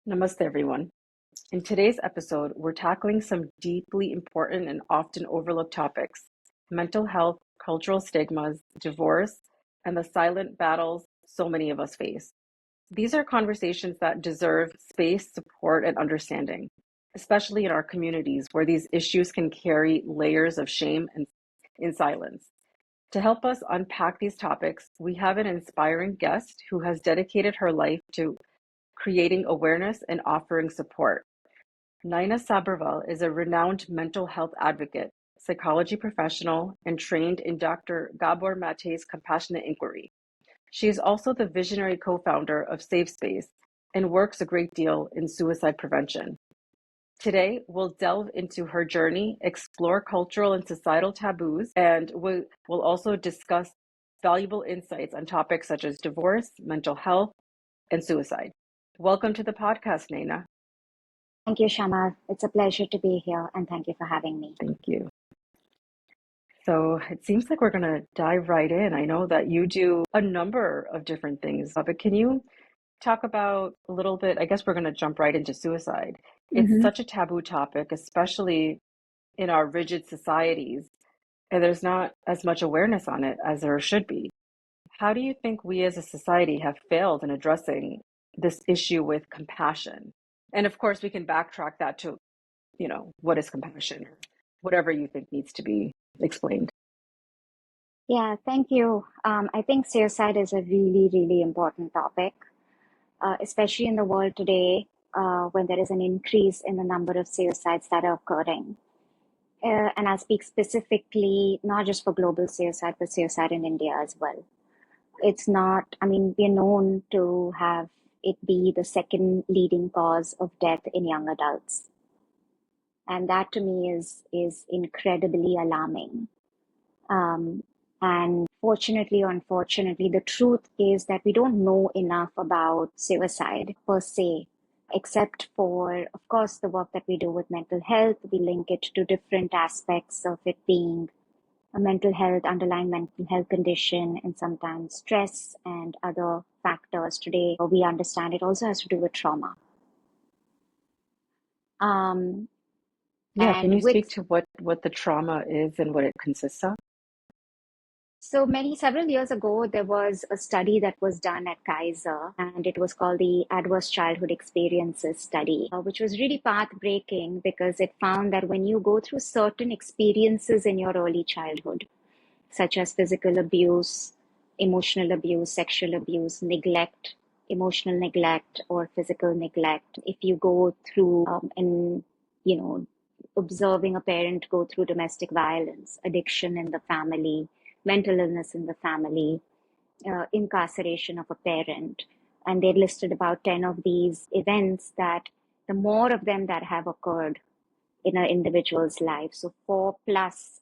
Namaste, everyone. In today's episode, we're tackling some deeply important and often overlooked topics: mental health, cultural stigmas, divorce, and the silent battles so many of us face. These are conversations that deserve space, support, and understanding, especially in our communities where these issues can carry layers of shame and in silence. To help us unpack these topics, we have an inspiring guest who has dedicated her life to creating awareness and offering support. Nyana Sabharwal is a renowned mental health advocate, psychology professional, and trained in Dr. Gabor Mate's Compassionate Inquiry. She is also the visionary co-founder of Safe Space and works a great deal in suicide prevention. Today, we'll delve into her journey, explore cultural and societal taboos, and we'll also discuss valuable insights on topics such as divorce, mental health, and suicide. Welcome to the podcast, Naina. Thank you, Shama. It's a pleasure to be here, and thank you for having me. Thank you. So it seems like we're going to dive right in. I know that you do a number of different things, but can you talk about a little bit? I guess we're going to jump right into suicide. It's such a taboo topic, especially in our rigid societies, and there's not as much awareness on it as there should be. How do you think we as a society have failed in addressing this issue with compassion? And of course, we can backtrack that to, what is compassion or whatever you think needs to be explained. Yeah, thank you. I think suicide is a really, really important topic, especially in the world today when there is an increase in the number of suicides that are occurring. And I speak specifically not just for global suicide, but suicide in India as well. It's not, we're known to have it be the second leading cause of death in young adults. And that to me is incredibly alarming. And fortunately or unfortunately, the truth is that we don't know enough about suicide per se, except for, of course, the work that we do with mental health. We link it to different aspects of it being a underlying mental health condition, and sometimes stress and other factors. Today, we understand it also has to do with trauma. Can you speak to what the trauma is and what it consists of? So several years ago, there was a study that was done at Kaiser, and it was called the Adverse Childhood Experiences Study, which was really path-breaking because it found that when you go through certain experiences in your early childhood, such as physical abuse, emotional abuse, sexual abuse, neglect, emotional neglect, or physical neglect, if you go through observing a parent go through domestic violence, addiction in the family, mental illness in the family, incarceration of a parent. And they listed about 10 of these events that the more of them that have occurred in an individual's life. So 4+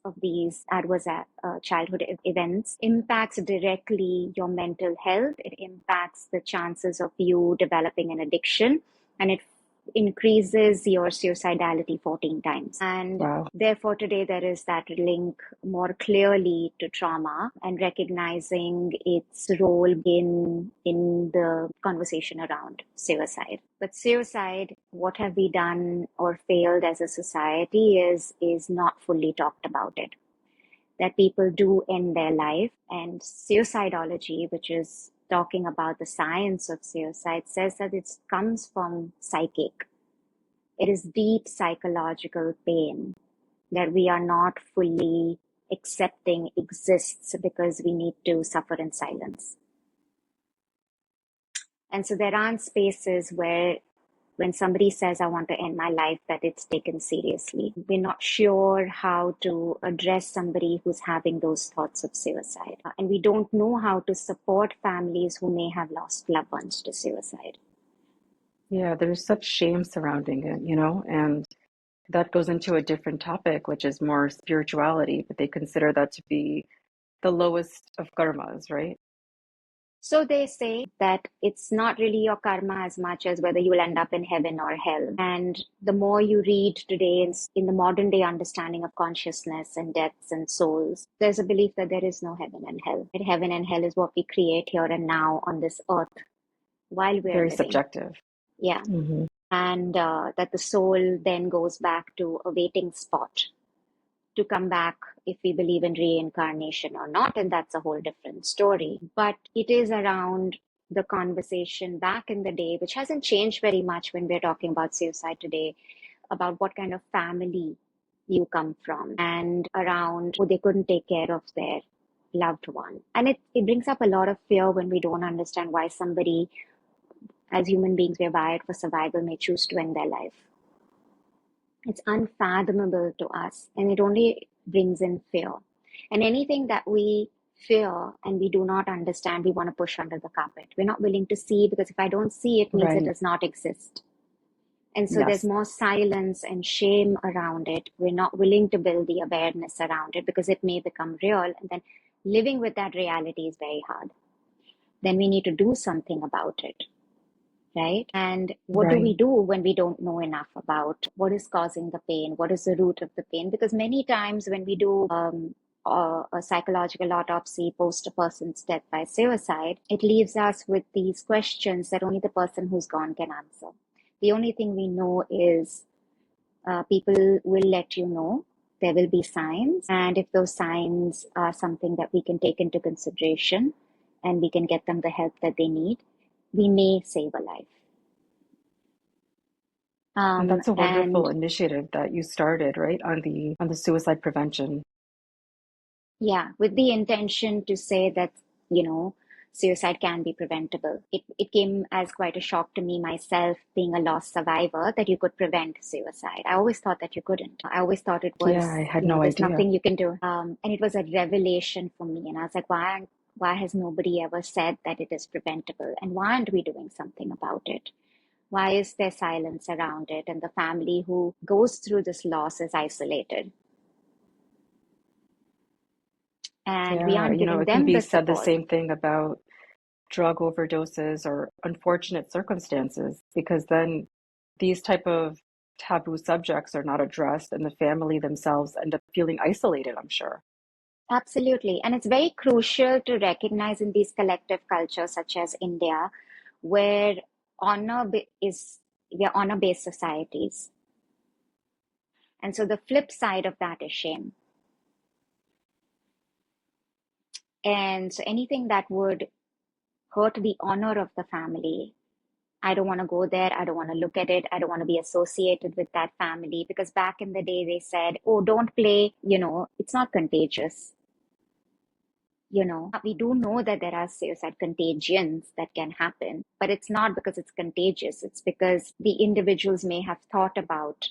of these adverse childhood events impacts directly your mental health. It impacts the chances of you developing an addiction, and it increases your suicidality 14 times. And Wow. Therefore, today there is that link more clearly to trauma and recognizing its role in the conversation around suicide. But suicide, what have we done or failed as a society is not fully talked about it. That people do end their life, and suicidology, which is talking about the science of suicide, says that it comes from psychic. It is deep psychological pain that we are not fully accepting exists because we need to suffer in silence. And so there aren't spaces where when somebody says, I want to end my life, that it's taken seriously. We're not sure how to address somebody who's having those thoughts of suicide. And we don't know how to support families who may have lost loved ones to suicide. Yeah, there's such shame surrounding it, and that goes into a different topic, which is more spirituality, but they consider that to be the lowest of karmas, right? So they say that it's not really your karma as much as whether you will end up in heaven or hell. And the more you read today in the modern day understanding of consciousness and deaths and souls, there's a belief that there is no heaven and hell. That heaven and hell is what we create here and now on this earth while we're Very living. subjective. Yeah. Mm-hmm. and that the soul then goes back to a waiting spot to come back if we believe in reincarnation or not, and that's a whole different story. But it is around the conversation back in the day, which hasn't changed very much when we're talking about suicide today, about what kind of family you come from, and around they couldn't take care of their loved one. And it brings up a lot of fear when we don't understand why somebody, as human beings, we're wired for survival, may choose to end their life. It's unfathomable to us, and it only brings in fear. And anything that we fear and we do not understand, we want to push under the carpet. We're not willing to see, because if I don't see it, means it Right. does not exist. And so there's Yes. more silence and shame around it. We're not willing to build the awareness around it because it may become real. And then living with that reality is very hard. Then we need to do something about it, right? And what do we Right. do when we don't know enough about what is causing the pain? What is the root of the pain? Because many times when we do a psychological autopsy post a person's death by suicide, it leaves us with these questions that only the person who's gone can answer. The only thing we know is people will let you know. There will be signs. And if those signs are something that we can take into consideration and we can get them the help that they need, we may save a life. And that's a wonderful And initiative that you started, right, on the suicide prevention. yeah, with the intention to say that, you know, suicide can be preventable. It came as quite a shock to me myself, being a lost survivor, that you could prevent suicide. I always thought that you couldn't. I always thought it Yeah, was, I had you know, no there's idea. nothing you can do. And it was a revelation for me. And I was like, why has nobody ever said that it is preventable? And why aren't we doing something about it? Why is there silence around it? And the family who goes through this loss is isolated. And we Yeah, aren't giving it can them be the said the support. same thing about drug overdoses or unfortunate circumstances, because then these type of taboo subjects are not addressed and the family themselves end up feeling isolated, I'm sure. Absolutely. And it's very crucial to recognize in these collective cultures, such as India, where we are honor-based societies. And so the flip side of that is shame. And so anything that would hurt the honor of the family, I don't want to go there. I don't want to look at it. I don't want to be associated with that family, because back in the day they said, oh, don't play, it's not contagious. We do know that there are suicide contagions that can happen, but it's not because it's contagious. It's because the individuals may have thought about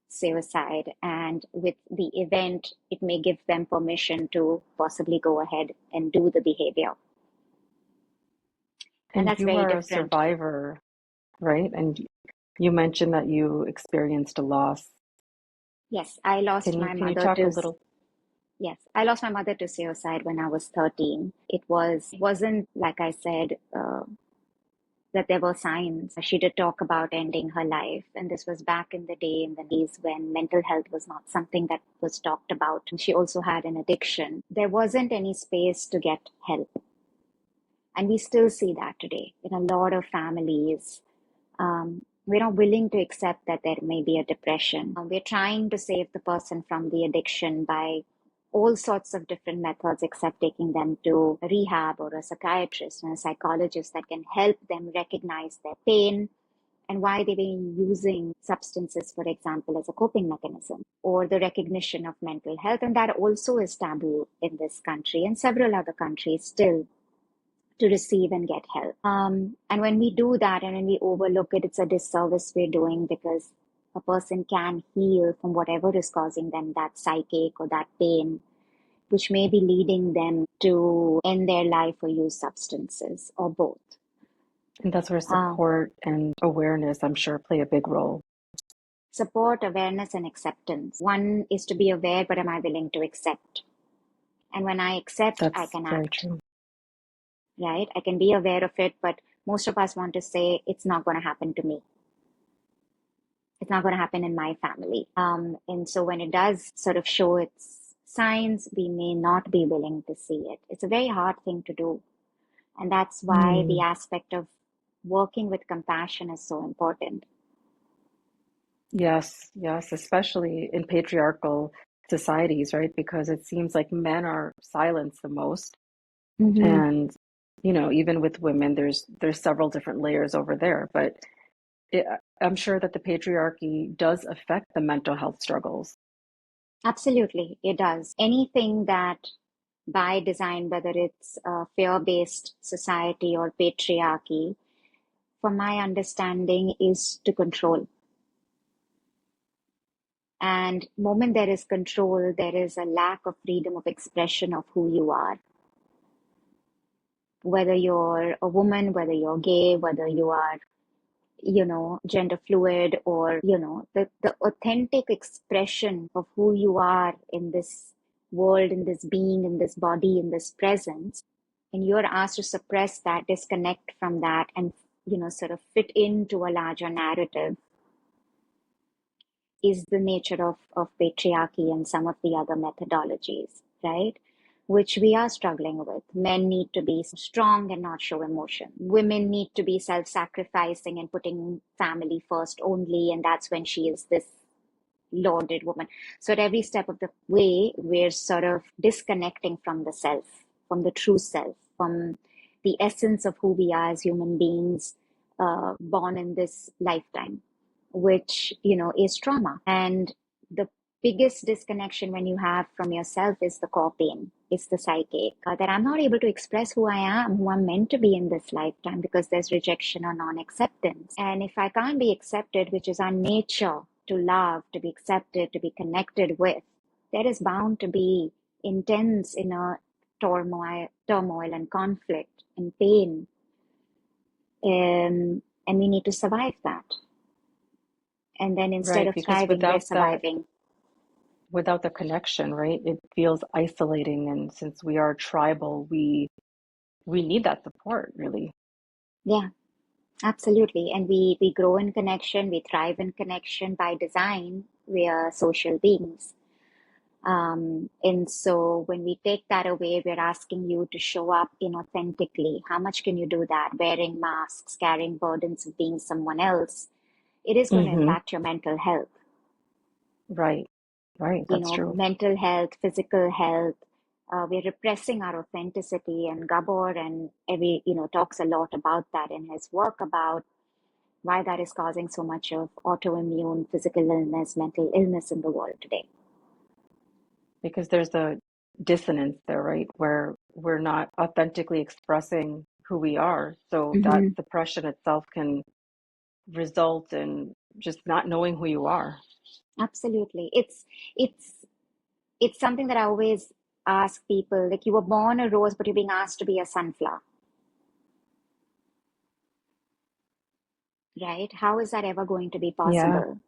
suicide, and with the event, it may give them permission to possibly go ahead and do the behavior. And And that's you very are a different. survivor, right? And you mentioned that you experienced a loss. Yes, I lost my Can you mother talk a to little? Yes, I lost my mother to suicide when I was 13. Wasn't like I said, that there were signs. She did talk about ending her life. And this was back in the day, in the days when mental health was not something that was talked about. And she also had an addiction. There wasn't any space to get help. And we still see that today in a lot of families. We're not willing to accept that there may be a depression. We're trying to save the person from the addiction by all sorts of different methods, except taking them to a rehab or a psychiatrist and a psychologist that can help them recognize their pain and why they've been using substances, for example, as a coping mechanism, or the recognition of mental health. And that also is taboo in this country and several other countries still, to receive and get help. And when we do that and when we overlook it, it's a disservice we're doing, because a person can heal from whatever is causing them that psychic or that pain, which may be leading them to end their life or use substances or both. And that's where Uh, support and awareness, I'm sure, play a big role. Support, awareness, and acceptance. One is to be aware, but am I willing to accept? And when I accept, I That's can very act, true. right? I can be aware of it, but most of us want to say, it's not going to happen to me. It's not going to happen in my family. And so when it does sort of show its signs, we may not be willing to see it. It's a very hard thing to do. And that's why the Hmm. aspect of working with compassion is so important. Yes, yes, especially in patriarchal societies, right? Because it seems like men are silenced the most. Mm-hmm. And, even with women, there's several different layers over there. But it, I'm sure that the patriarchy does affect the mental health struggles. Absolutely, it does. Anything that by design, whether it's a fear-based society or patriarchy, from my understanding, is to control. And moment there is control, there is a lack of freedom of expression of who you are. Whether you're a woman, whether you're gay, whether you are, gender fluid, or, the authentic expression of who you are in this world, in this being, in this body, in this presence, and you're asked to suppress that, disconnect from that, and, sort of fit into a larger narrative, is the nature of patriarchy and some of the other methodologies, right? Which we are struggling with. Men need to be strong and not show emotion. Women need to be self sacrificing and putting family first only. And that's when she is this lauded woman. So at every step of the way, we're sort of disconnecting from the self, from the true self, from the essence of who we are as human beings, born in this lifetime, which, is trauma. And the biggest disconnection when you have from yourself is the core pain, is the psyche, that I'm not able to express who I am, who I'm meant to be in this lifetime, because there's rejection or non-acceptance. And if I can't be accepted, which is our nature, to love, to be accepted, to be connected with, there is bound to be intense inner turmoil and conflict and pain. And we need to survive that. And then instead Right, of because thriving, we're surviving. without the connection, right, it feels isolating. And since we are tribal, we need that support, really. Yeah, absolutely. And we grow in connection, we thrive in connection by design. We are social beings. And so when we take that away, we're asking you to show up inauthentically. How much can you do that? Wearing masks, carrying burdens of being someone else. It is going to Hmm. impact your mental health, Right, right, that's true. mental health, physical health. We're repressing our authenticity, and Gabor and every, talks a lot about that in his work about why that is causing so much of autoimmune, physical illness, mental illness in the world today. Because there's a dissonance there, right? Where we're not authentically expressing who we are. So that Hmm. suppression itself can result in just not knowing who you are. Absolutely. It's it's something that I always ask people, like, you were born a rose, but you're being asked to be a sunflower, right? How is that ever going to be Yeah, possible,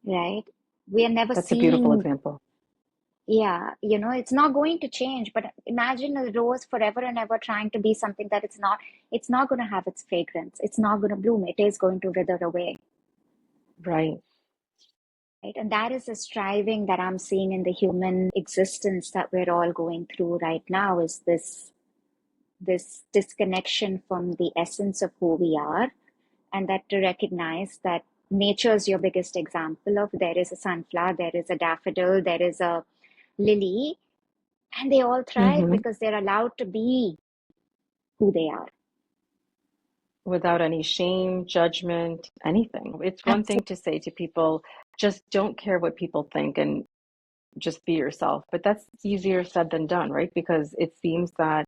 right? We are never that's a beautiful seeing, example. yeah, it's not going to change. But imagine a rose forever and ever trying to be something that it's not going to have its fragrance. It's not going to bloom. It is going to wither away, Right. right? And that is a striving that I'm seeing in the human existence that we're all going through right now, is this disconnection from the essence of who we are, and that to recognize that nature is your biggest example of, there is a sunflower, there is a daffodil, there is a lily, and they all thrive Hmm. because they're allowed to be who they are. Without any shame, judgment, anything. It's one thing Absolutely. to say to people, just don't care what people think and just be yourself. But that's easier said than done, right? Because it seems that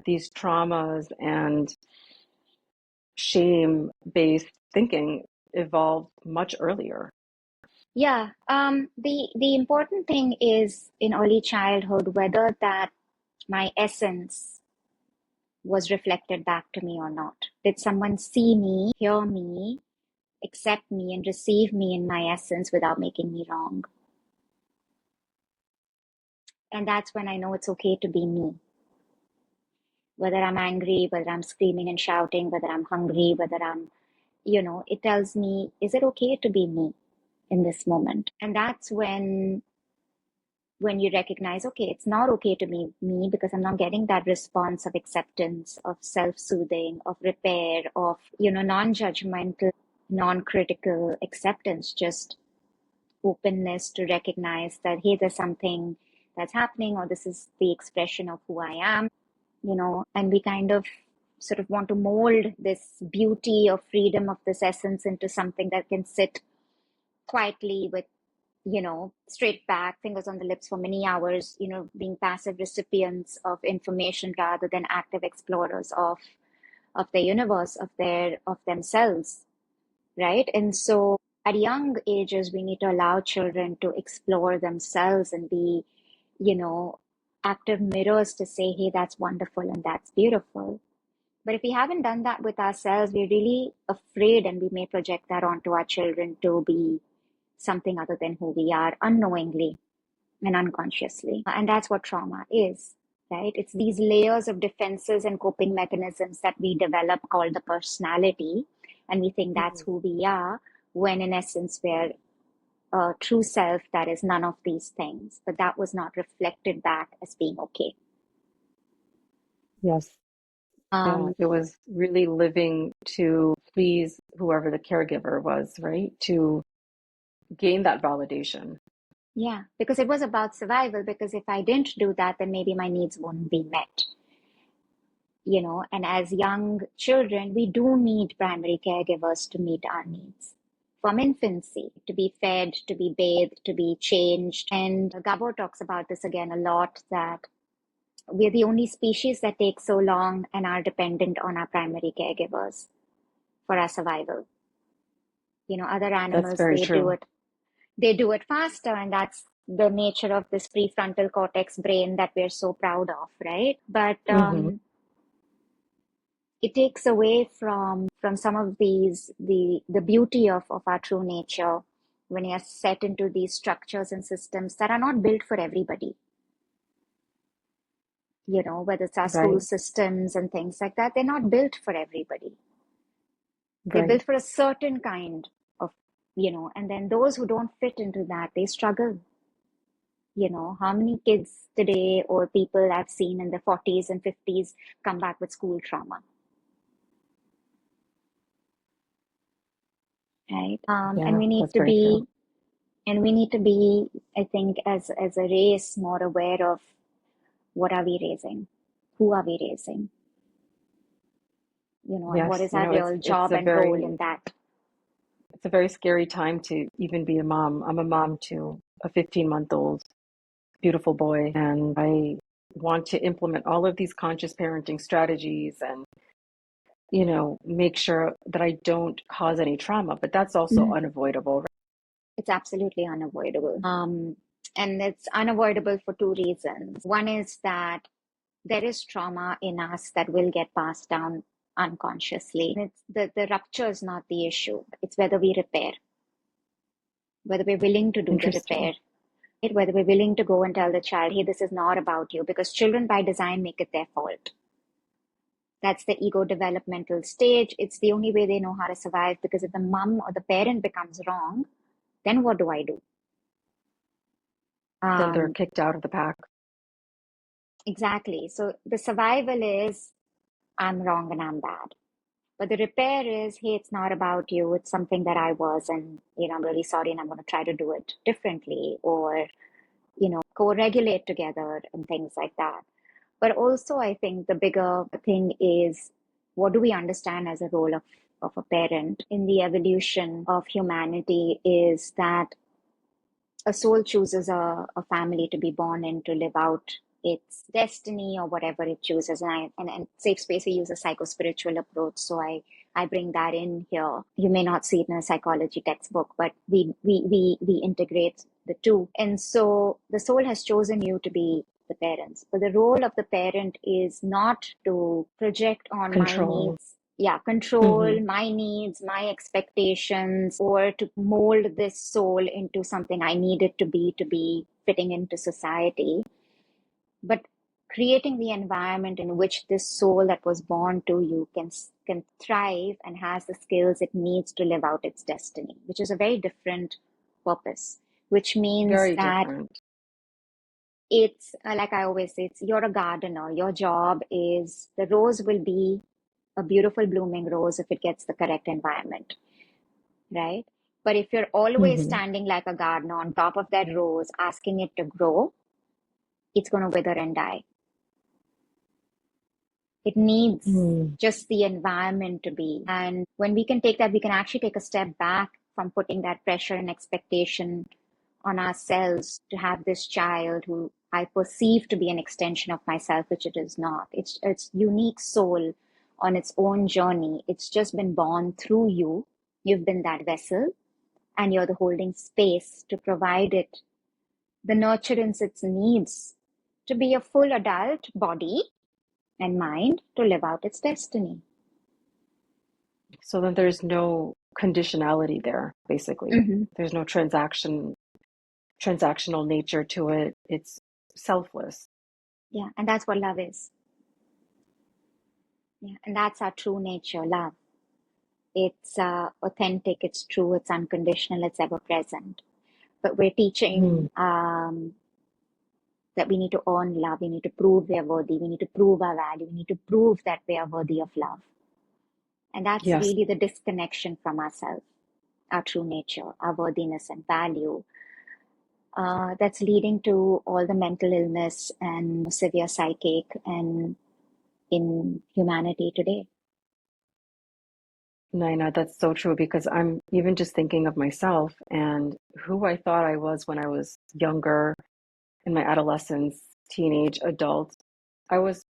these traumas and shame based thinking evolved much earlier. Yeah. The important thing is in early childhood whether that my essence was reflected back to me or not. Did someone see me, hear me, accept me, and receive me in my essence without making me wrong? And that's when I know it's okay to be me. Whether I'm angry, whether I'm screaming and shouting, whether I'm hungry, whether I'm, it tells me, is it okay to be me in this moment? And that's when you recognize, okay, it's not okay to be me because I'm not getting that response of acceptance, of self-soothing, of repair, of, non-judgmental. non-critical acceptance, just openness to recognize that, hey, there's something that's happening, or this is the expression of who I am, and we kind of sort of want to mold this beauty of freedom of this essence into something that can sit quietly with, straight back, fingers on the lips for many hours, being passive recipients of information rather than active explorers of the universe, of themselves, right? And so at young ages, we need to allow children to explore themselves and be, you know, active mirrors to say, hey, that's wonderful and that's beautiful. But if we haven't done that with ourselves, we're really afraid, and we may project that onto our children to be something other than who we are unknowingly and unconsciously. And that's what trauma is, right? It's these layers of defenses and coping mechanisms that we develop called the personality. And we think that's Mhm. who we are, when in essence we're a true self that is none of these things. But that was not reflected back as being okay. Yes. Yeah, Um, it was really living to please whoever the caregiver was, right? To gain that validation. yeah, because it was about survival. Because if I didn't do that, then maybe my needs won't be met. And as young children, we do need primary caregivers to meet our needs. From infancy, to be fed, to be bathed, to be changed. And Gabor talks about this again a lot, that we're the only species that take so long and are dependent on our primary caregivers for our survival. Other That's animals, very true. they do it faster, and that's the nature of this prefrontal cortex brain that we're so proud of, right? But Hmm. it takes away from some of these the beauty of our true nature when you're set into these structures and systems that are not built for everybody, whether it's our school Right, systems and things like that. They're not built for everybody. They're right. built for a certain kind of, and then those who don't fit into that, they struggle. How many kids today or people I've seen in the 40s and 50s come back with school trauma, right? And Yeah, we need that's to very true. be And we need to be, I think, as a race, more aware of what are we raising, who are we raising, and what Yes, is our real job and role in that. it's a very scary time to even be a mom. I'm a mom to a 15-month-old beautiful boy, and I want to implement all of these conscious parenting strategies and, make sure that I don't cause any trauma, but that's also Mhm. unavoidable. It's absolutely unavoidable. And it's unavoidable for two reasons. One is that there is trauma in us that will get passed down unconsciously. It's the rupture is not the issue. It's whether we repair, whether we're willing to do the Interesting. repair, right? Whether we're willing to go and tell the child, hey, this is not about you, because children by design make it their fault. That's the ego developmental stage. It's the only way they know how to survive, because if the mom or the parent becomes wrong, then what do I do? Then they're Um, kicked out of the pack. exactly. So the survival is, I'm wrong and I'm bad. But the repair is, hey, it's not about you. It's something that I was, and I'm really sorry, and I'm going to try to do it differently, or co-regulate together and things like that. But also, I think the bigger thing is, what do we understand as a role of a parent in the evolution of humanity is that a soul chooses a family to be born in, to live out its destiny or whatever it chooses. And safe space, we use a psycho-spiritual approach. So I bring that in here. You may not see it in a psychology textbook, but we integrate the two. And so the soul has chosen you to be the parents. But the role of the parent is not to project on my Control. needs, yeah, control Hmm. my needs, my expectations, or to mold this soul into something I need it to be fitting into society. But creating the environment in which this soul that was born to you can thrive and has the skills it needs to live out its destiny, which is a very different purpose. Which means Very that different. it's like I always say, it's you're a gardener. Your job is, the rose will be a beautiful blooming rose if it gets the correct environment. right? But if you're always Hmm. standing like a gardener on top of that rose, asking it to grow, it's going to wither and die. It needs Mm. just the environment to be. And when we can take that, we can actually take a step back from putting that pressure and expectation on ourselves to have this child who I perceive to be an extension of myself, which it is not. It's unique soul on its own journey. It's just been born through you. You've been that vessel, and you're the holding space to provide it the nurturance it needs to be a full adult body and mind to live out its destiny. So then there's no conditionality there, basically. Mm-hmm. There's no transactional nature to it. It's selfless. Yeah, and that's what love is. Yeah, and that's our true nature, love. It's authentic, it's true, it's unconditional, it's ever present. But we're Mm. teaching that we need to earn love, we need to prove we are worthy, we need to prove our value, we need to prove that we are worthy of love. And that's Yes, really the disconnection from ourselves, our true nature, our worthiness and value. That's leading to all the mental illness and severe psychic and in humanity today. Naina, that's so true because I'm even just thinking of myself and who I thought I was when I was younger, in my adolescence, teenage, adult. I was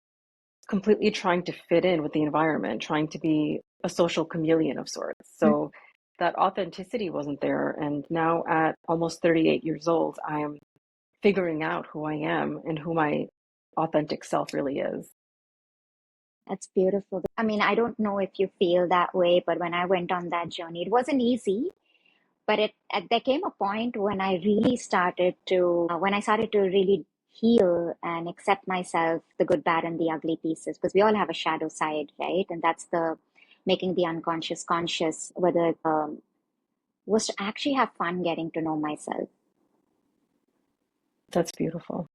completely trying to fit in with the environment, trying to be a social chameleon of sorts. So that authenticity wasn't there. And now at almost 38 years old, I am figuring out who I am and who my authentic self really is. That's beautiful. I mean, I don't know if you feel that way, but when I went on that journey, it wasn't easy. But there came a point when I really started to, when I started to really heal and accept myself, the good, bad, and the ugly pieces, because we all have a shadow side, right? And that's the making the unconscious conscious, whether it was to actually have fun getting to know myself, That's beautiful.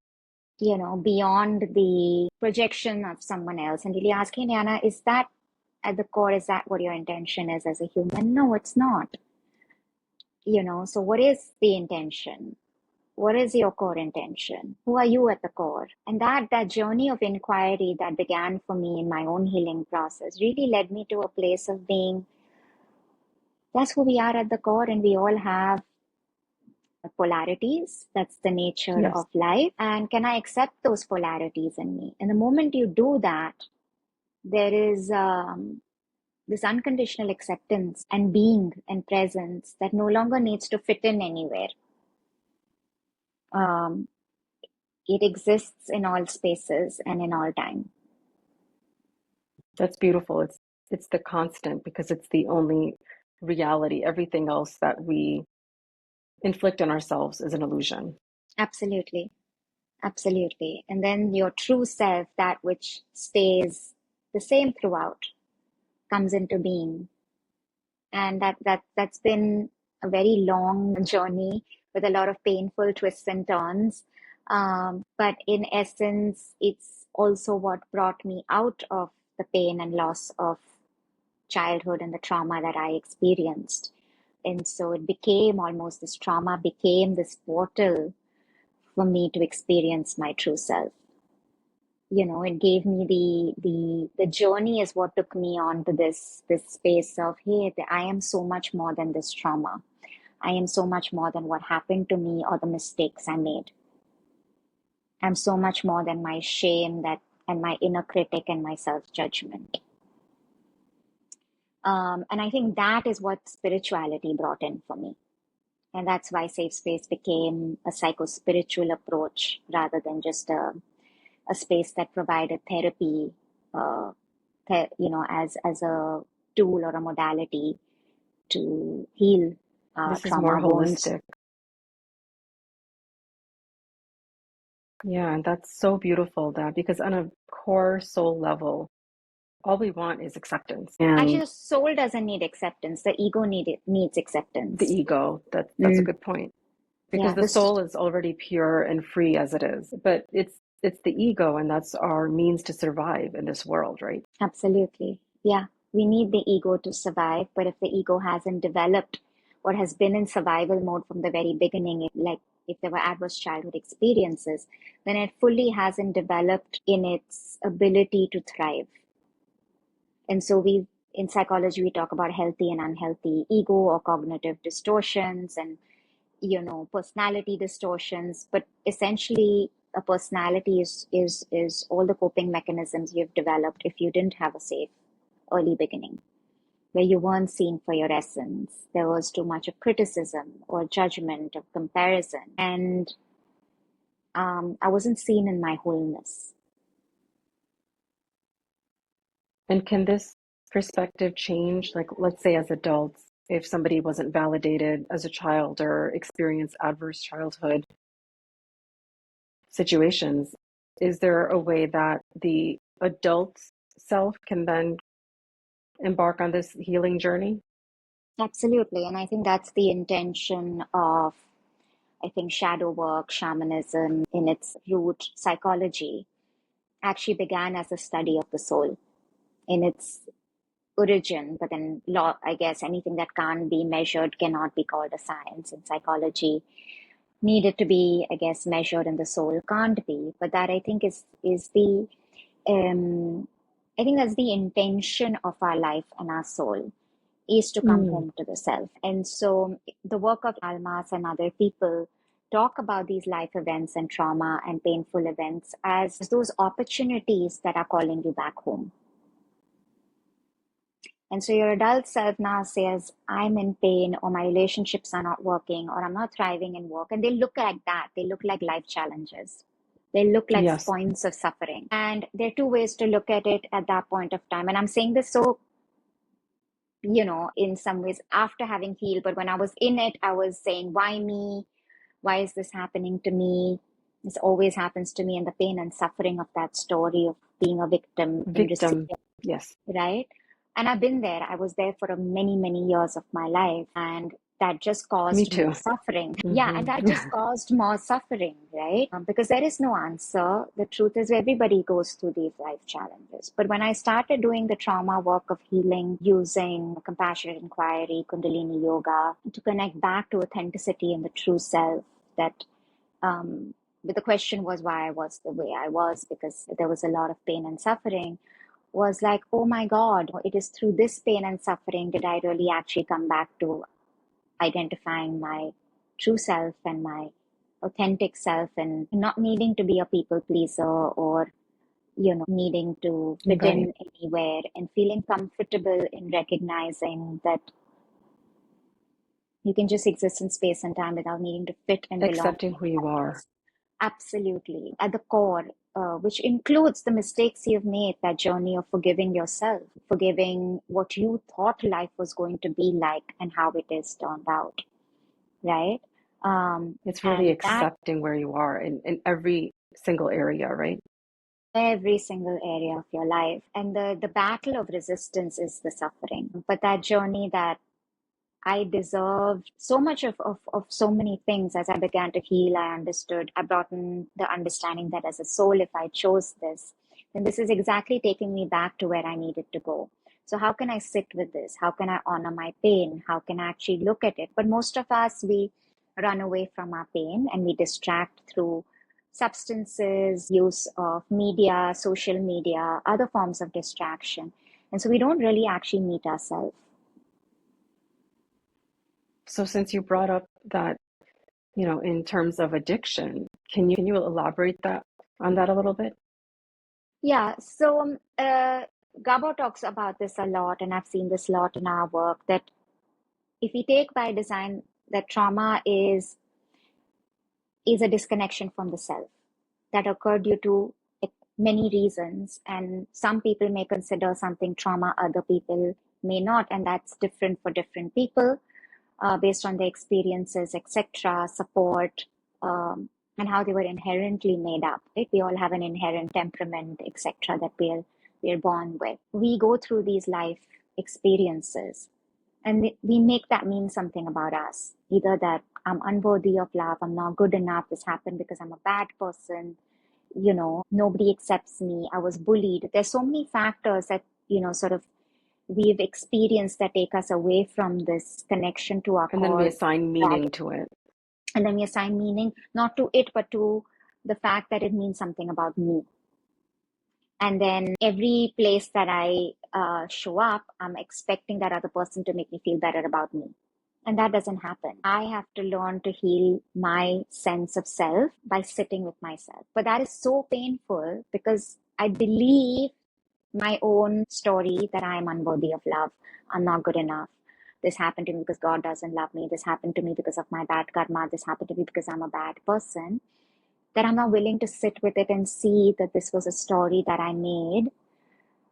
beyond the projection of someone else and really asking, Nyana, is that at the core, is that what your intention is as a human? No, it's not. So what is the intention? What is your core intention? Who are you at the core? And that journey of inquiry that began for me in my own healing process really led me to a place of being, that's who we are at the core, and we all have polarities. That's the nature Yes, of life. And can I accept those polarities in me? And the moment you do that, there is this unconditional acceptance and being and presence that no longer needs to fit in anywhere. Um, it exists in all spaces and in all time. that's beautiful. It's the constant because it's the only reality. Everything else that we inflict on ourselves is an illusion. Absolutely. Absolutely. And then your true self, that which stays the same throughout, comes into being. And that's been a very long journey with a lot of painful twists and turns. But in essence, it's also what brought me out of the pain and loss of childhood and the trauma that I experienced. And so it became almost, this trauma became this portal for me to experience my true self. It gave me the journey is what took me on to this space of, hey, I am so much more than this trauma. I am so much more than what happened to me or the mistakes I made. I'm so much more than my shame that and my inner critic and my self-judgment. And I think that is what spirituality brought in for me. And that's why Safe Space became a psycho-spiritual approach rather than just a space that provided therapy, as a tool or a modality to heal This is more trauma wounds. holistic. Yeah, and that's so beautiful that because on a core soul level, all we want is acceptance. Actually, And the soul doesn't need acceptance. The ego needs the acceptance. ego, that's a Mm. good point. Because Yeah, the this soul is already pure and free as it is. But it's the ego and that's our means to survive in this world, right? absolutely. Yeah, we need the ego to survive, but if the ego hasn't developed or has been in survival mode from the very beginning, like if there were adverse childhood experiences, then it fully hasn't developed in its ability to thrive. And so in psychology, we talk about healthy and unhealthy ego or cognitive distortions and, personality distortions. But essentially, a personality is all the coping mechanisms you've developed if you didn't have a safe early beginning, where you weren't seen for your essence. There was too much of criticism or judgment or comparison. And I wasn't seen in my wholeness. And can this perspective change, like let's say as adults, if somebody wasn't validated as a child or experienced adverse childhood situations, is there a way that the adult self can then embark on this healing journey? Absolutely. And I think that's the intention of, I think, shadow work, shamanism in its root, psychology, actually began as a study of the soul in its origin. But then, law, I guess, anything that can't be measured cannot be called a science. In psychology, needed to be, I guess, measured, and the soul can't be. But that, I think, is the I think that's the intention of our life and our soul, is to come Mm, home to the self. And so the work of Almas and other people talk about these life events and trauma and painful events as those opportunities that are calling you back home. And so your adult self now says, I'm in pain, or my relationships are not working, or I'm not thriving in work. And they look like that. They look like life challenges. They look like yes, points of suffering. And there are two ways to look at it at that point of time. And I'm saying this so, in some ways after having healed. But when I was in it, I was saying, why me? Why is this happening to me? This always happens to me. And the pain and suffering of that story of being a victim in victim, receipt, yes, right? And I've been there. I was there for many, many years of my life. And that just me caused more too. suffering. Yeah, and Hmm. that just caused more suffering, right? Because there is no answer. The truth is, everybody goes through these life challenges. But when I started doing the trauma work of healing using compassionate inquiry, Kundalini yoga, to connect back to authenticity and the true self, that but the question was why I was the way I was, because there was a lot of pain and suffering, was like, oh my God, it is through this pain and suffering did I really actually come back to identifying my true self and my authentic self, and not needing to be a people pleaser or, needing to fit Right. in anywhere, and feeling comfortable in recognizing that you can just exist in space and time without needing to fit and belong Accepting to who you any are. place. Absolutely. At the core, which includes the mistakes you've made, that journey of forgiving yourself, forgiving what you thought life was going to be like and how it is turned out, right? It's really And that accepting where you are in every single area, right? every single area of your life. And the battle of resistance is the suffering. But that journey that I deserved so much of so many things. As I began to heal, I understood, I brought in the understanding that as a soul, if I chose this, then this is exactly taking me back to where I needed to go. So how can I sit with this? How can I honor my pain? How can I actually look at it? But most of us, we run away from our pain and we distract through substances, use of media, social media, other forms of distraction. And so we don't really actually meet ourselves. So since you brought up that, in terms of addiction, can you elaborate that on that a little bit? Yeah, so Gabo talks about this a lot, and I've seen this a lot in our work, that if we take by design that trauma is a disconnection from the self that occurred due to many reasons, and some people may consider something trauma, other people may not, and that's different for different people based on their experiences, etc., support, and how they were inherently made up. Right? We all have an inherent temperament, etc., that we're born with. We go through these life experiences, and we make that mean something about us. Either that I'm unworthy of love, I'm not good enough, this happened because I'm a bad person, nobody accepts me, I was bullied. There's so many factors that, sort of we've experienced that take us away from this connection to our And then we core assign value. meaning to it. And then we assign meaning not to it, but to the fact that it means something about me. And then every place that I show up, I'm expecting that other person to make me feel better about me. And that doesn't happen. I have to learn to heal my sense of self by sitting with myself. But that is so painful because I believe my own story that I am unworthy of love. I'm not good enough. This happened to me because God doesn't love me. This happened to me because of my bad karma. This happened to me because I'm a bad person. That I'm not willing to sit with it and see that this was a story that I made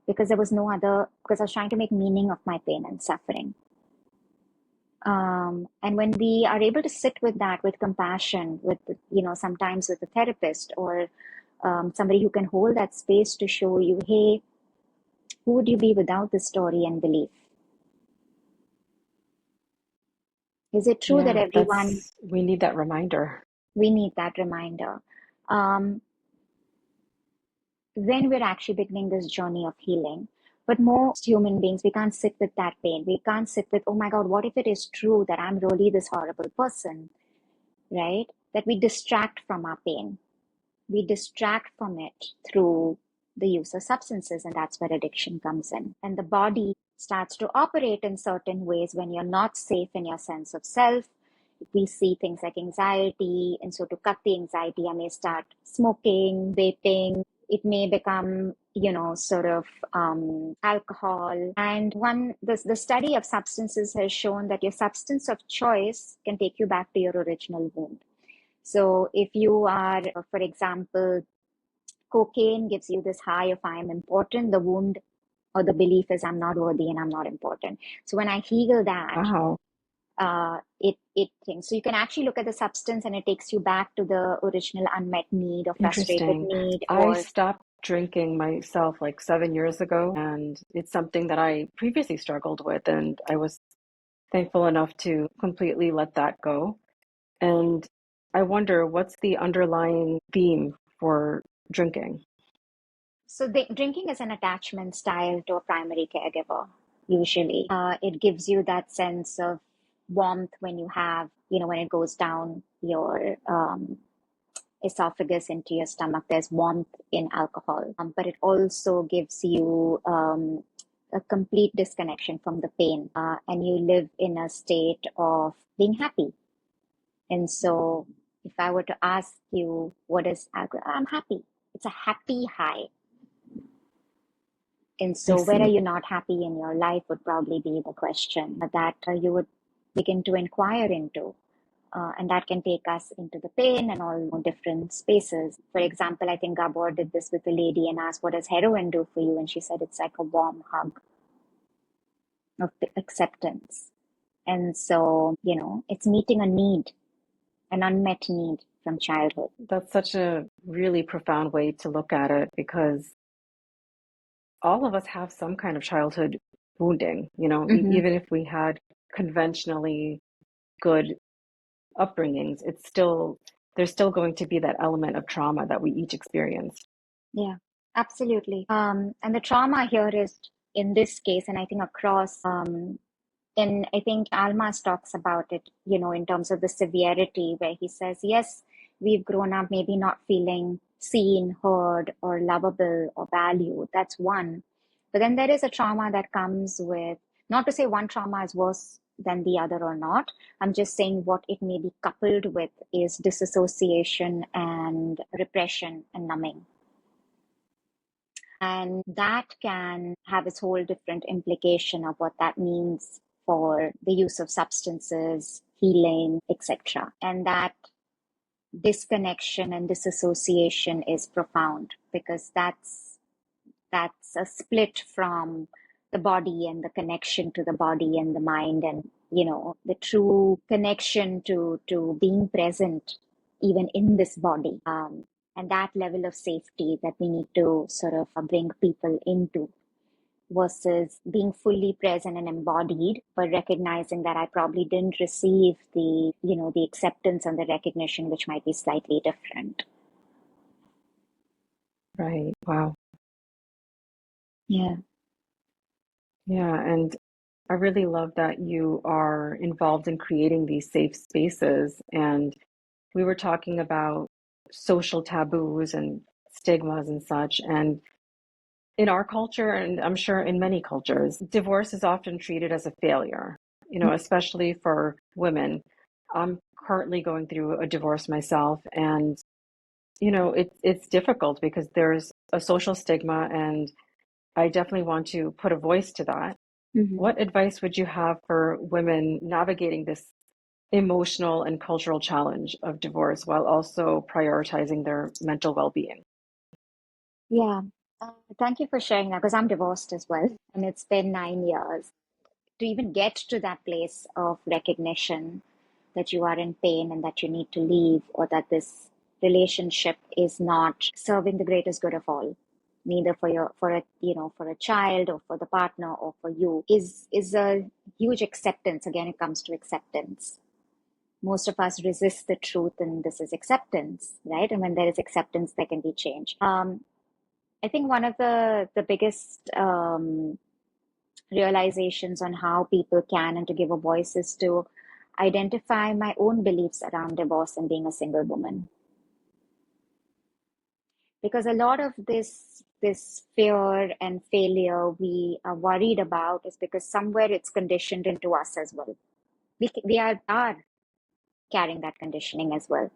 because there was no other, because I was trying to make meaning of my pain and suffering. And when we are able to sit with that with compassion, with, sometimes with a therapist or somebody who can hold that space to show you, hey, who would you be without this story and belief? Is it true that everyone, We need that reminder. we need that reminder? Then we're actually beginning this journey of healing. But most human beings, we can't sit with that pain. We can't sit with, oh my God, what if it is true that I'm really this horrible person, right? That we distract from our pain. We distract from it through the use of substances, and that's where addiction comes in. And the body starts to operate in certain ways when you're not safe in your sense of self. We see things like anxiety, and so to cut the anxiety, I may start smoking, vaping. It may become, alcohol. And the study of substances has shown that your substance of choice can take you back to your original wound. So if you are, for example, cocaine gives you this high of I'm important, the wound or the belief is I'm not worthy and I'm not important. So when I heal that, Wow. it things. So you can actually look at the substance and it takes you back to the original unmet need or frustrated Interesting. need I or stopped drinking myself like 7 years ago, and it's something that I previously struggled with, and I was thankful enough to completely let that go. And I wonder what's the underlying theme for drinking? so drinking is an attachment style to a primary caregiver, usually. It gives you that sense of warmth when you have, when it goes down your esophagus into your stomach. There's warmth in alcohol, but it also gives you a complete disconnection from the pain, and you live in a state of being happy. And so, if I were to ask you, what is alcohol? I'm happy. It's a happy high. And I so, where are see. you not happy in your life would probably be the question that you would begin to inquire into. And that can take us into the pain and all different spaces. For example, I think Gabor did this with a lady and asked, what does heroin do for you? And she said, it's like a warm hug of acceptance. And so, it's meeting a need, an unmet need from childhood. That's such a really profound way to look at it because all of us have some kind of childhood wounding, Mm-hmm. even if we had conventionally good upbringings, there's still going to be that element of trauma that we each experienced. Yeah, absolutely. And the trauma here is in this case, and I think across, and I think Almas talks about it, in terms of the severity, where he says, yes, we've grown up maybe not feeling seen, heard, or lovable or valued. That's one. But then there is a trauma that comes with, not to say one trauma is worse than the other or not. I'm just saying what it may be coupled with is disassociation and repression and numbing. And that can have its whole different implication of what that means for the use of substances, healing, etc. And that disconnection and disassociation is profound because that's a split from the body and the connection to the body and the mind and the true connection to being present even in this body, and that level of safety that we need to sort of bring people into versus being fully present and embodied, but recognizing that I probably didn't receive the acceptance and the recognition, which might be slightly different. Right. Wow. Yeah. Yeah, and I really love that you are involved in creating these safe spaces. And we were talking about social taboos and stigmas and such. And in our culture, and I'm sure in many cultures, divorce is often treated as a failure, especially for women. I'm currently going through a divorce myself, and it's difficult because there's a social stigma, and I definitely want to put a voice to that. Mm-hmm. What advice would you have for women navigating this emotional and cultural challenge of divorce while also prioritizing their mental well-being? Yeah. Thank you for sharing that because I'm divorced as well, and it's been 9 years. To even get to that place of recognition that you are in pain and that you need to leave, or that this relationship is not serving the greatest good of all, neither for a child or for the partner or for you, is a huge acceptance. Again, it comes to acceptance. Most of us resist the truth, and this is acceptance, right? And when there is acceptance, there can be change. I think one of the biggest realizations on how people can and to give a voice is to identify my own beliefs around divorce and being a single woman. Because a lot of this fear and failure we are worried about is because somewhere it's conditioned into us as well. We are carrying that conditioning as well.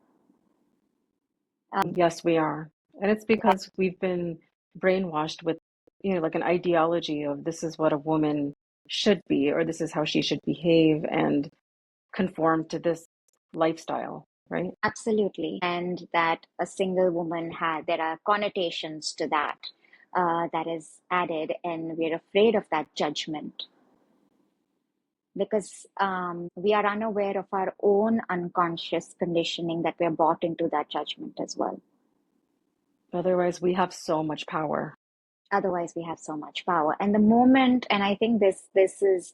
Um, Yes, we are. And it's because we've been brainwashed with, like an ideology of this is what a woman should be, or this is how she should behave and conform to this lifestyle, right? Absolutely. And that a single woman there are connotations to that that is added, and we're afraid of that judgment because we are unaware of our own unconscious conditioning that we're bought into that judgment as well. Otherwise, we have so much power. Otherwise, we have so much power. And the moment, and I think this is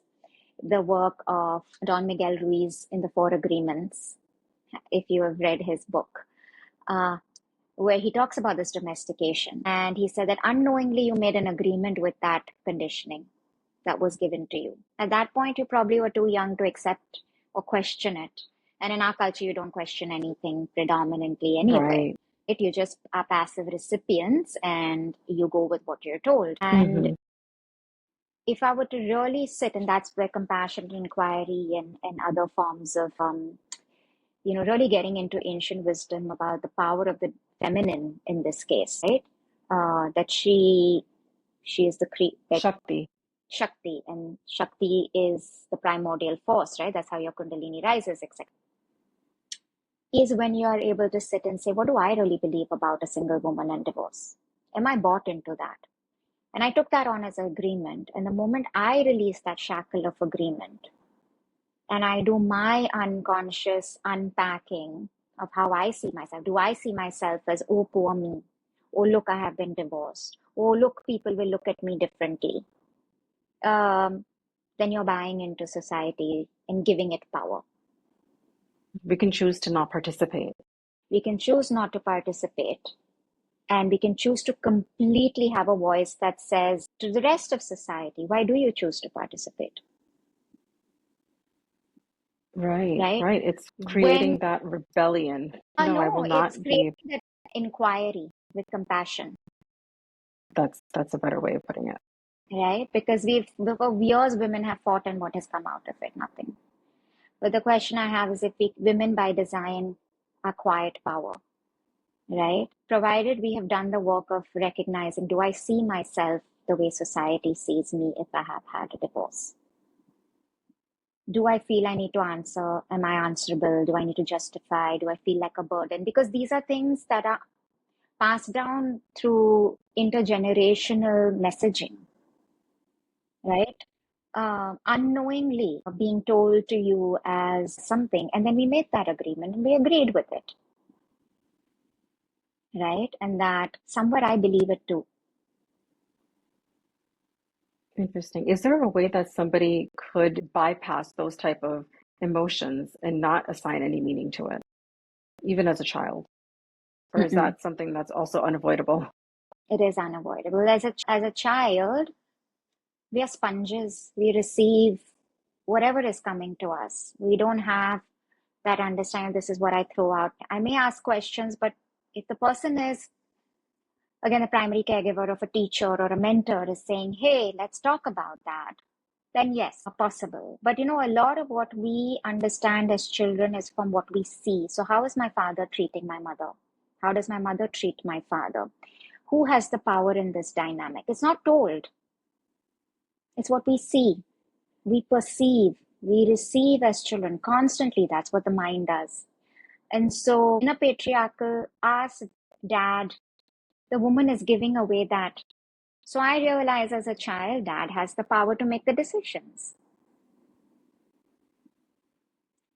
the work of Don Miguel Ruiz in the Four Agreements, if you have read his book. Where he talks about this domestication. And he said that unknowingly you made an agreement with that conditioning that was given to you. At that point, you probably were too young to accept or question it. And in our culture, you don't question anything predominantly anyway. Right. You just are passive recipients and you go with what you're told. And Hmm. if I were to really sit, and that's where compassion, inquiry, and other forms of really getting into ancient wisdom about the power of the feminine in this case, right? That she is that Shakti. Shakti, and Shakti is the primordial force, right? That's how your Kundalini rises, etc. Is when you are able to sit and say, what do I really believe about a single woman and divorce? Am I bought into that? And I took that on as an agreement. And the moment I release that shackle of agreement, and I do my unconscious unpacking of how I see myself. Do I see myself as, oh, poor me? Oh, look, I have been divorced. Oh, look, people will look at me differently. Um, then you're buying into society and giving it power. We can choose to not participate. We can choose not to participate, and we can choose to completely have a voice that says to the rest of society, why do you choose to participate? Right, Right? right. It's When creating that rebellion. I No, I will know it's not creating be. that inquiry with compassion. That's a better way of putting it. Right? Because for years, women have fought, and what has come out of it? Nothing. But the question I have is if women by design are quiet power, right? Provided we have done the work of recognizing, do I see myself the way society sees me if I have had a divorce? Do I feel I need to answer? Am I answerable? Do I need to justify? Do I feel like a burden? Because these are things that are passed down through intergenerational messaging, right? Unknowingly being told to you as something, and then we made that agreement and we agreed with it, right? And that somewhere I believe it too. Interesting. Is there a way that somebody could bypass those type of emotions and not assign any meaning to it, even as a child? Or is Mm-mm. that something that's also unavoidable? It is unavoidable. As a child, We are sponges. We receive whatever is coming to us. We don't have that understanding, this is what I throw out. I may ask questions, but if the person is, again, a primary caregiver of a teacher or a mentor is saying, hey, let's talk about that, then yes, possible. But a lot of what we understand as children is from what we see. So, how is my father treating my mother? How does my mother treat my father? Who has the power in this dynamic? It's not told, it's what we see, we perceive, we receive as children constantly. That's what the mind does. And so, in a patriarchal, ask dad, the woman is giving away that. So I realize as a child, dad has the power to make the decisions,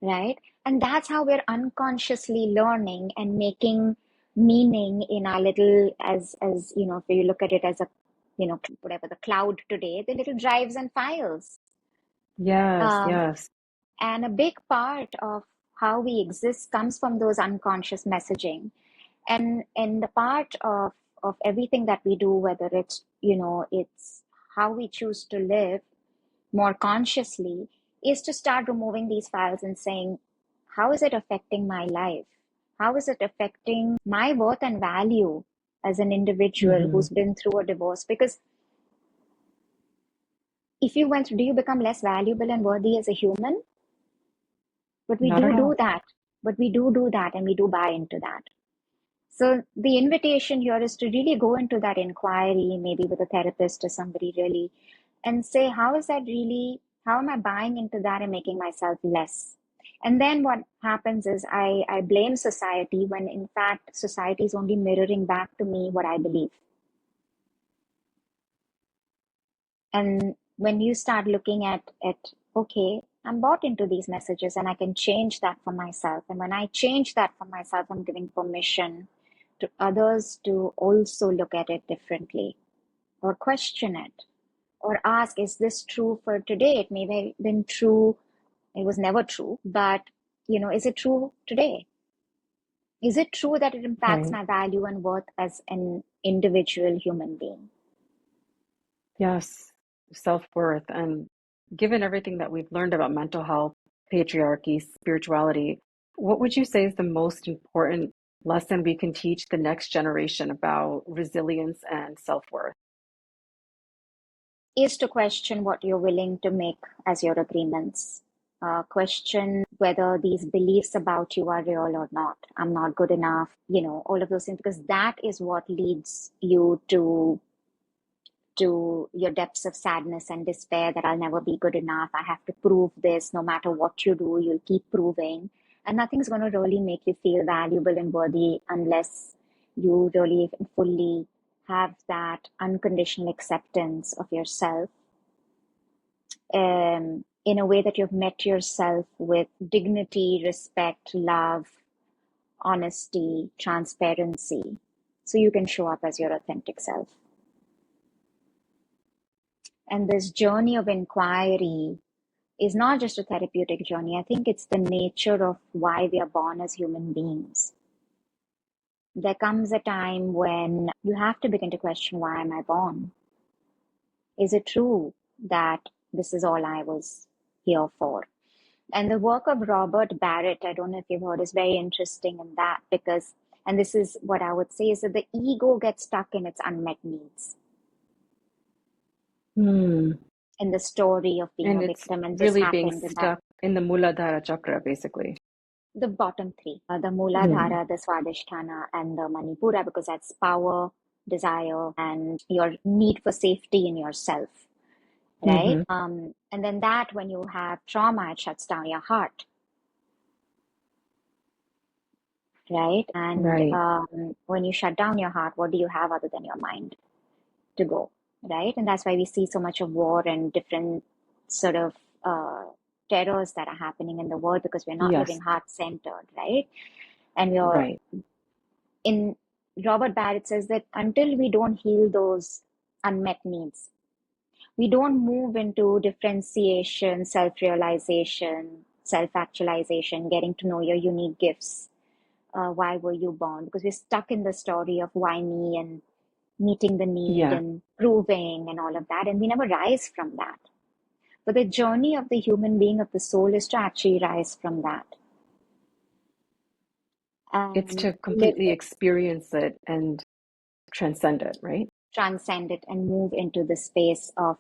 right? And that's how we're unconsciously learning and making meaning in our little, as if you look at it as a, whatever the cloud today, the little drives and files. Yes, Um, yes. and a big part of how we exist comes from those unconscious messaging. And the part of everything that we do, whether it's how we choose to live more consciously, is to start removing these files and saying, how is it affecting my life? How is it affecting my worth and value as an individual Hmm. who's been through a divorce? Because if you went through, do you become less valuable and worthy as a human? But we Not at do all. that. But we do that, and we do buy into that. So the invitation here is to really go into that inquiry, maybe with a therapist or somebody really, and say, how am I buying into that and making myself less? And then what happens is I blame society when in fact society is only mirroring back to me what I believe. And when you start looking at okay, I'm bought into these messages and I can change that for myself. And when I change that for myself, I'm giving permission to others to also look at it differently or question it or ask, is this true for today? It may have been true, it was never true, but is it true today? Is it true that it impacts Right. my value and worth as an individual human being? Yes. Self-worth. And given everything that we've learned about mental health, patriarchy, spirituality, what would you say is the most important lesson we can teach the next generation about resilience and self-worth? Is to question what you're willing to make as your agreements. Question whether these beliefs about you are real or not. I'm not good enough, all of those things, because that is what leads you to your depths of sadness and despair that I'll never be good enough. I have to prove this. No matter what you do, you'll keep proving. And nothing's going to really make you feel valuable and worthy unless you really fully have that unconditional acceptance of yourself, in a way that you've met yourself with dignity, respect, love, honesty, transparency, so you can show up as your authentic self. And this journey of inquiry is not just a therapeutic journey. I think it's the nature of why we are born as human beings. There comes a time when you have to begin to question, why am I born? Is it true that this is all I was here for? And the work of Robert Barrett, I don't know if you've heard, is very interesting in that because, and this is what I would say, is that the ego gets stuck in its unmet needs Hmm. in the story of being a And it's victim and this really being happened and that. stuck in the Muladhara chakra, basically. The bottom three, the Hmm. Muladhara, the Swadhisthana, and the Manipura, because that's power, desire, and your need for safety in yourself, right? Mm-hmm. And then that, when you have trauma, it shuts down your heart, right? And Right. when you shut down your heart, what do you have other than your mind to go, right? And that's why we see so much of war and different sort of terrors that are happening in the world because we're not living Yes. heart centered, right? And we're Right. in Robert Barrett says that until we don't heal those unmet needs, we don't move into differentiation, self realization, self actualization, getting to know your unique gifts. Why were you born? Because we're stuck in the story of why me and meeting the need Yeah, and proving and all of that. And we never rise from that. But the journey of the human being, of the soul, is to actually rise from that it's and to live completely it, experience it and transcend it, right? transcend it, and move into the space of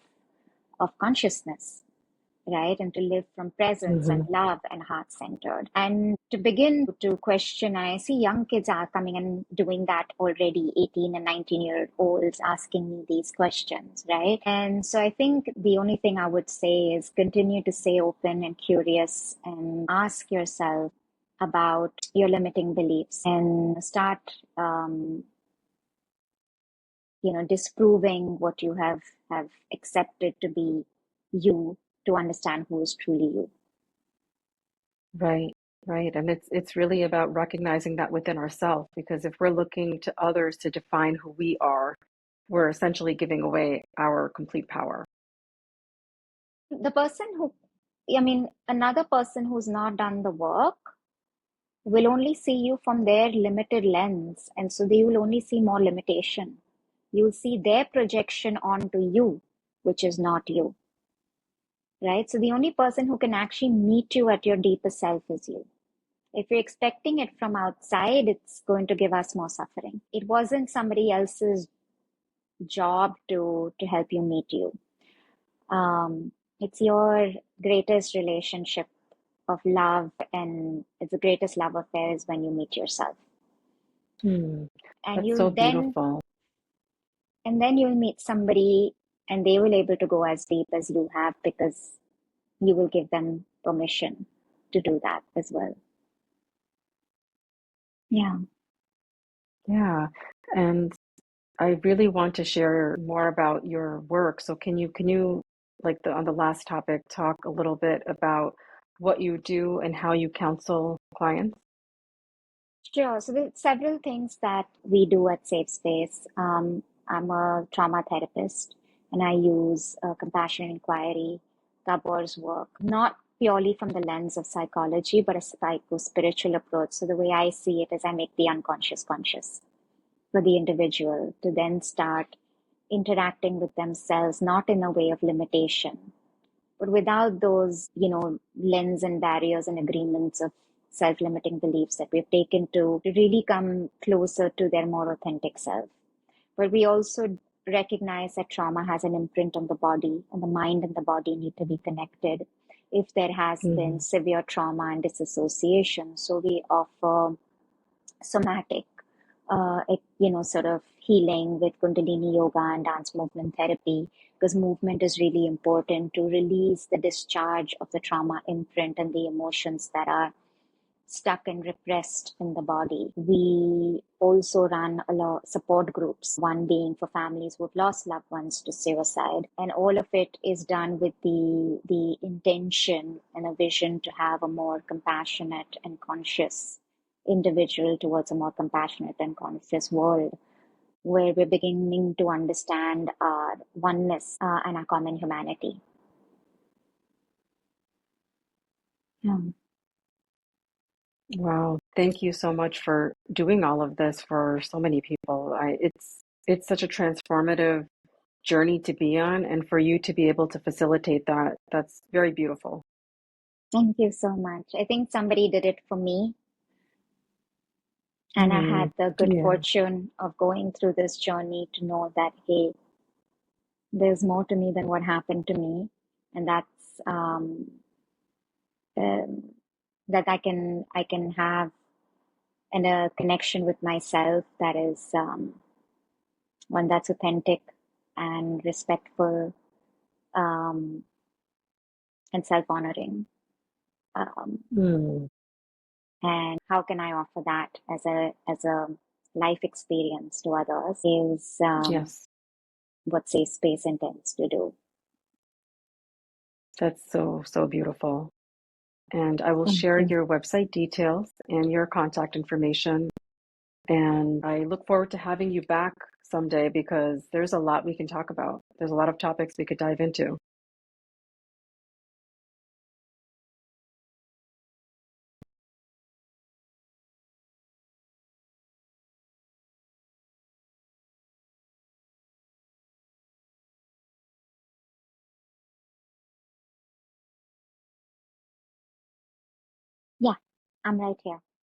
consciousness, right? And to live from presence and Hmm. love and heart centered. And to begin to question, I see young kids are coming and doing that already, 18 and 19-year-olds asking me these questions, right? And so I think the only thing I would say is continue to stay open and curious and ask yourself about your limiting beliefs and start disproving what you have accepted to be you, to understand who is truly you. Right, right. And it's really about recognizing that within ourselves, because if we're looking to others to define who we are, we're essentially giving away our complete power. The person who, I mean, another person who's not done the work will only see you from their limited lens, and so they will only see more limitation. You'll see their projection onto you, which is not you, right? So the only person who can actually meet you at your deepest self is you. If you're expecting it from outside, it's going to give us more suffering. It wasn't somebody else's job to help you meet you. It's your greatest relationship of love, and it's the greatest love affair is when you meet yourself. Hmm, And that's you'll so then beautiful. and then you'll meet somebody, and they will able to go as deep as you have, because you will give them permission to do that as well. Yeah. Yeah. And I really want to share more about your work. So can you like on the last topic talk a little bit about what you do and how you counsel clients? Sure. So there's several things that we do at Safe Space. I'm a trauma therapist, and I use compassion inquiry, Tabor's work, not purely from the lens of psychology, but a psycho-spiritual approach. So the way I see it is I make the unconscious conscious for the individual to then start interacting with themselves, not in a way of limitation, but without those, lens and barriers and agreements of self-limiting beliefs that we've taken to really come closer to their more authentic self. But we also recognize that trauma has an imprint on the body, and the mind and the body need to be connected if there has been Hmm. severe trauma and disassociation. So we offer somatic, sort of healing with Kundalini yoga and dance movement therapy, because movement is really important to release the discharge of the trauma imprint and the emotions that are stuck and repressed in the body. We also run a lot support groups, one being for families who've lost loved ones to suicide. And all of it is done with the intention and a vision to have a more compassionate and conscious individual towards a more compassionate and conscious world, where we're beginning to understand our oneness and our common humanity. Yeah. Wow. Thank you so much for doing all of this for so many people. It's such a transformative journey to be on, and for you to be able to facilitate that, that's very beautiful. Thank you so much. I think somebody did it for me, and I Hmm. had the good Yeah. fortune of going through this journey to know that, hey, there's more to me than what happened to me. And that's um, that I can have and a connection with myself that is one that's authentic and respectful, um, and self-honoring. Um, Hmm. and how can I offer that as a life experience to others is Yes. what Safe Space intends to do. That's so, so beautiful. And I will Thank share you. your website details and your contact information. And I look forward to having you back someday, because there's a lot we can talk about. There's a lot of topics we could dive into. I'm right here.